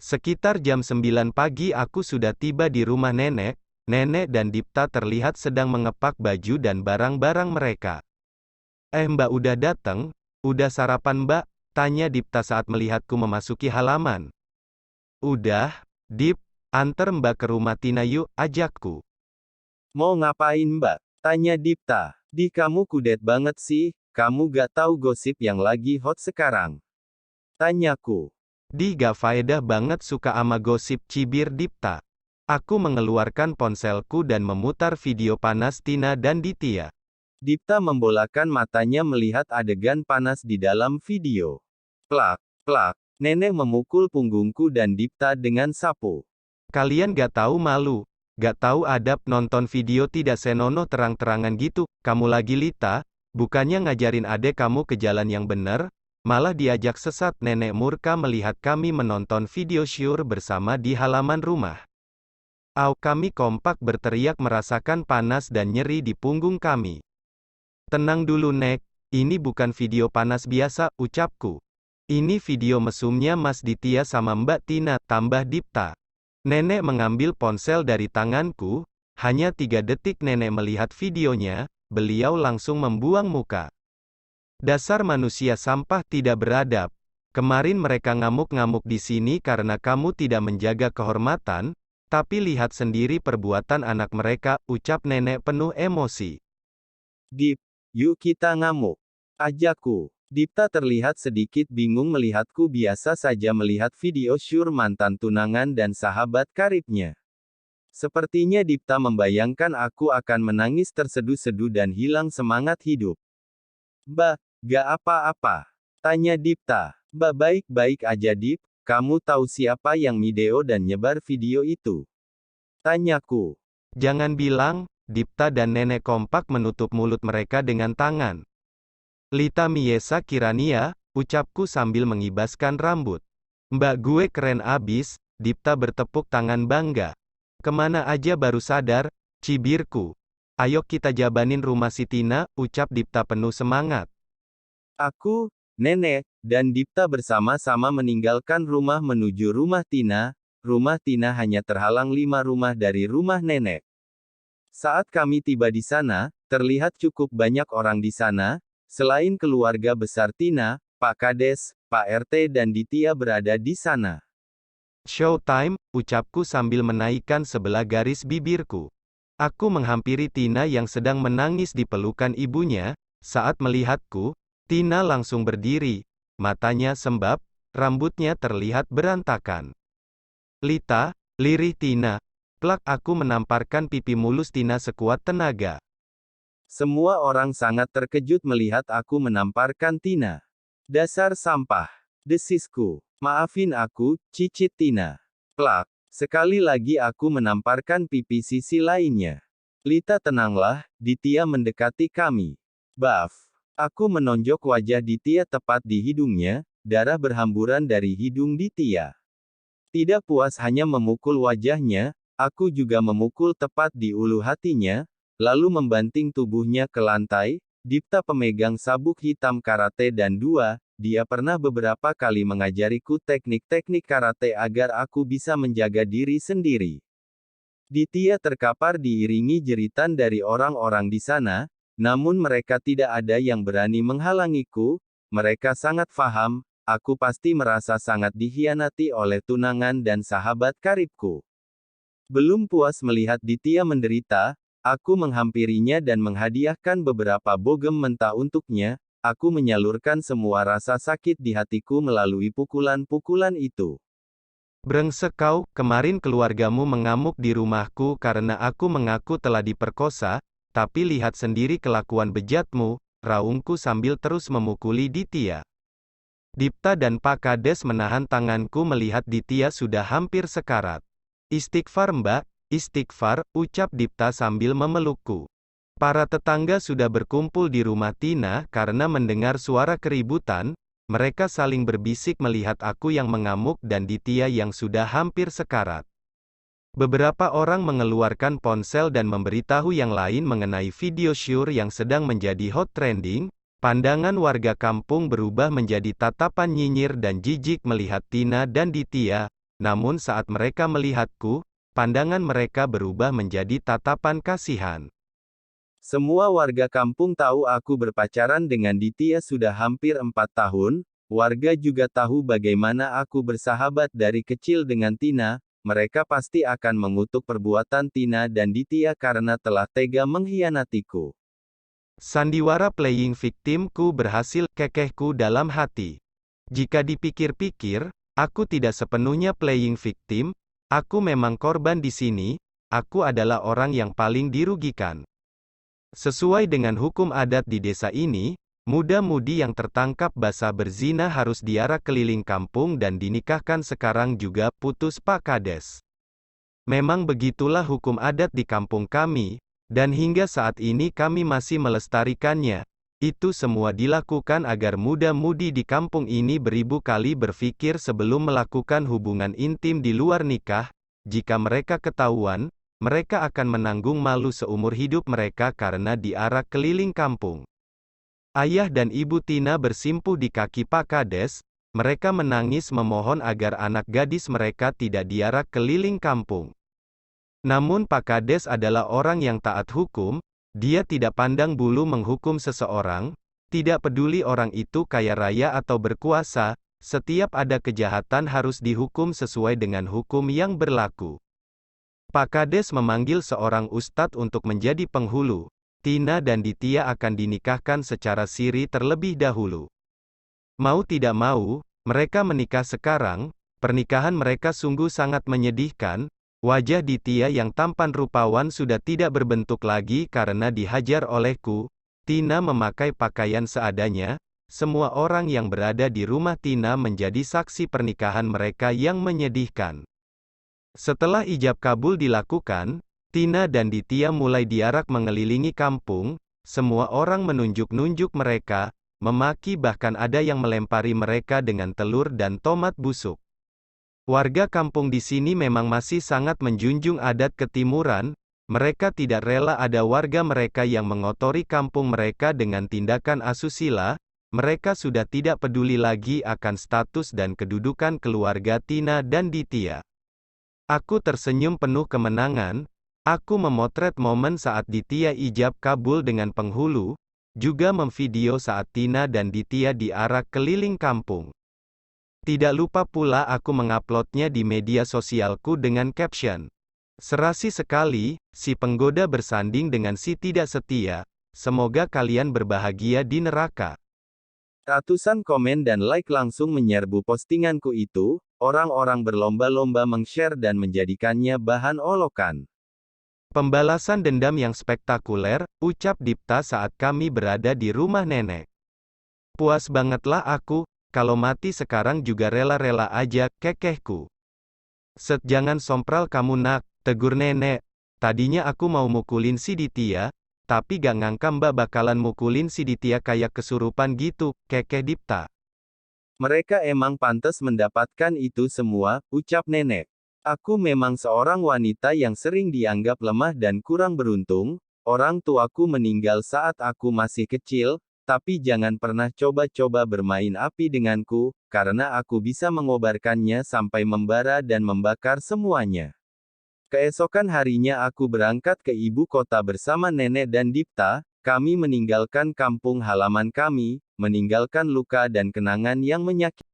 Sekitar jam 9 pagi aku sudah tiba di rumah nenek. Nenek dan Dipta terlihat sedang mengepak baju dan barang-barang mereka. Mbak udah dateng? Udah sarapan mbak? Tanya Dipta saat melihatku memasuki halaman. Udah, Dip, antar mbak ke rumah Tina yuk, ajakku. Mau ngapain mbak? Tanya Dipta. Di kamu kudet banget sih, kamu gak tahu gosip yang lagi hot sekarang. Tanyaku. Di gak faedah banget suka ama gosip, cibir Dipta. Aku mengeluarkan ponselku dan memutar video panas Tina dan Ditya. Dipta membolakan matanya melihat adegan panas di dalam video. Plak, plak. Nenek memukul punggungku dan Dipta dengan sapu. Kalian gak tahu malu, gak tahu adab, nonton video tidak senonoh terang-terangan gitu. Kamu lagi Lita, bukannya ngajarin adek kamu ke jalan yang bener, malah diajak sesat. Nenek murka melihat kami menonton video syur bersama di halaman rumah. Kami kompak berteriak merasakan panas dan nyeri di punggung kami. Tenang dulu Nek, ini bukan video panas biasa, ucapku. Ini video mesumnya Mas Ditya sama Mbak Tina, tambah Dipta. Nenek mengambil ponsel dari tanganku, hanya 3 detik nenek melihat videonya, beliau langsung membuang muka. Dasar manusia sampah tidak beradab. Kemarin mereka ngamuk-ngamuk di sini karena kamu tidak menjaga kehormatan, tapi lihat sendiri perbuatan anak mereka, ucap nenek penuh emosi. Dip, yuk kita ngamuk. Ajakku. Dipta terlihat sedikit bingung melihatku, biasa saja melihat video syur mantan tunangan dan sahabat karibnya. Sepertinya Dipta membayangkan aku akan menangis terseduh-seduh dan hilang semangat hidup. Mbak, gak apa-apa. Tanya Dipta. Mbak baik-baik aja Dip, kamu tahu siapa yang video dan nyebar video itu? Tanyaku. Jangan bilang, Dipta dan nenek kompak menutup mulut mereka dengan tangan. Lita Miesa Kirania, ucapku sambil mengibaskan rambut. Mbak gue keren abis, Dipta bertepuk tangan bangga. Kemana aja baru sadar, cibirku. Ayo kita jabanin rumah si Tina, ucap Dipta penuh semangat. Aku, nenek, dan Dipta bersama-sama meninggalkan rumah menuju rumah Tina. Rumah Tina hanya terhalang 5 rumah dari rumah nenek. Saat kami tiba di sana, terlihat cukup banyak orang di sana. Selain keluarga besar Tina, Pak Kades, Pak RT dan Ditya berada di sana. Showtime, ucapku sambil menaikkan sebelah garis bibirku. Aku menghampiri Tina yang sedang menangis di pelukan ibunya. Saat melihatku, Tina langsung berdiri, matanya sembab, rambutnya terlihat berantakan. Lita, lirih Tina. Plak, aku menamparkan pipi mulus Tina sekuat tenaga. Semua orang sangat terkejut melihat aku menamparkan Tina. Dasar sampah. Desisku. Maafin aku, cicit Tina. Plak. Sekali lagi aku menamparkan pipi sisi lainnya. Lita tenanglah, Ditya mendekati kami. Baf. Aku menonjok wajah Ditya tepat di hidungnya, darah berhamburan dari hidung Ditya. Tidak puas hanya memukul wajahnya, aku juga memukul tepat di ulu hatinya, lalu membanting tubuhnya ke lantai. Dipta pemegang sabuk hitam karate dan dia pernah beberapa kali mengajariku teknik-teknik karate agar aku bisa menjaga diri sendiri. Ditya terkapar diiringi jeritan dari orang-orang di sana, namun mereka tidak ada yang berani menghalangiku. Mereka sangat paham, aku pasti merasa sangat dikhianati oleh tunangan dan sahabat karibku. Belum puas melihat Ditya menderita, aku menghampirinya dan menghadiahkan beberapa bogem mentah untuknya. Aku menyalurkan semua rasa sakit di hatiku melalui pukulan-pukulan itu. Brengsek kau, kemarin keluargamu mengamuk di rumahku karena aku mengaku telah diperkosa, tapi lihat sendiri kelakuan bejatmu, raungku sambil terus memukuli Ditya. Dipta dan Pak Kades menahan tanganku melihat Ditya sudah hampir sekarat. Istighfar mbak, istighfar, ucap Dipta sambil memelukku. Para tetangga sudah berkumpul di rumah Tina karena mendengar suara keributan. Mereka saling berbisik melihat aku yang mengamuk dan Ditya yang sudah hampir sekarat. Beberapa orang mengeluarkan ponsel dan memberitahu yang lain mengenai video syur yang sedang menjadi hot trending. Pandangan warga kampung berubah menjadi tatapan nyinyir dan jijik melihat Tina dan Ditya. namun saat mereka melihatku, pandangan mereka berubah menjadi tatapan kasihan. Semua warga kampung tahu aku berpacaran dengan Ditya sudah hampir 4 tahun, warga juga tahu bagaimana aku bersahabat dari kecil dengan Tina, mereka pasti akan mengutuk perbuatan Tina dan Ditya karena telah tega mengkhianatiku. Sandiwara playing victim-ku berhasil, kekehku dalam hati. Jika dipikir-pikir, aku tidak sepenuhnya playing victim, aku memang korban di sini, aku adalah orang yang paling dirugikan. Sesuai dengan hukum adat di desa ini, muda-mudi yang tertangkap basah berzina harus diarak keliling kampung dan dinikahkan. Sekarang juga putus Pak Kades. Memang begitulah hukum adat di kampung kami, dan hingga saat ini kami masih melestarikannya. Itu semua dilakukan agar muda-mudi di kampung ini beribu kali berpikir sebelum melakukan hubungan intim di luar nikah. Jika mereka ketahuan, mereka akan menanggung malu seumur hidup mereka karena diarak keliling kampung. Ayah dan ibu Tina bersimpuh di kaki Pak Kades, mereka menangis memohon agar anak gadis mereka tidak diarak keliling kampung. Namun Pak Kades adalah orang yang taat hukum, dia tidak pandang bulu menghukum seseorang, tidak peduli orang itu kaya raya atau berkuasa, setiap ada kejahatan harus dihukum sesuai dengan hukum yang berlaku. Pak Kades memanggil seorang ustadz untuk menjadi penghulu. Tina dan Ditya akan dinikahkan secara siri terlebih dahulu. Mau tidak mau, mereka menikah sekarang. Pernikahan mereka sungguh sangat menyedihkan. Wajah Ditya yang tampan rupawan sudah tidak berbentuk lagi karena dihajar olehku. Tina memakai pakaian seadanya. Semua orang yang berada di rumah Tina menjadi saksi pernikahan mereka yang menyedihkan. Setelah ijab kabul dilakukan, Tina dan Ditya mulai diarak mengelilingi kampung, semua orang menunjuk-nunjuk mereka, memaki bahkan ada yang melempari mereka dengan telur dan tomat busuk. Warga kampung di sini memang masih sangat menjunjung adat ketimuran, mereka tidak rela ada warga mereka yang mengotori kampung mereka dengan tindakan asusila, mereka sudah tidak peduli lagi akan status dan kedudukan keluarga Tina dan Ditya. Aku tersenyum penuh kemenangan, aku memotret momen saat Ditya ijab kabul dengan penghulu, juga memvideo saat Tina dan Ditya diarak keliling kampung. Tidak lupa pula aku menguploadnya di media sosialku dengan caption, "Serasi sekali, si penggoda bersanding dengan si tidak setia, semoga kalian berbahagia di neraka." Ratusan komen dan like langsung menyerbu postinganku itu, orang-orang berlomba-lomba meng-share dan menjadikannya bahan olokan. Pembalasan dendam yang spektakuler, ucap Dipta saat kami berada di rumah nenek. Puas bangetlah aku, kalau mati sekarang juga rela-rela aja, kekehku. Set jangan sompral kamu nak, tegur nenek. Tadinya aku mau mukulin si Ditya, tapi gak ngangka mbak bakalan mukulin si Ditya kayak kesurupan gitu, kekeh Dipta. Mereka emang pantas mendapatkan itu semua, ucap nenek. Aku memang seorang wanita yang sering dianggap lemah dan kurang beruntung, orang tuaku meninggal saat aku masih kecil, tapi jangan pernah coba-coba bermain api denganku, karena aku bisa mengobarkannya sampai membara dan membakar semuanya. Keesokan harinya aku berangkat ke ibu kota bersama nenek dan Dipta, kami meninggalkan kampung halaman kami, meninggalkan luka dan kenangan yang menyakitkan.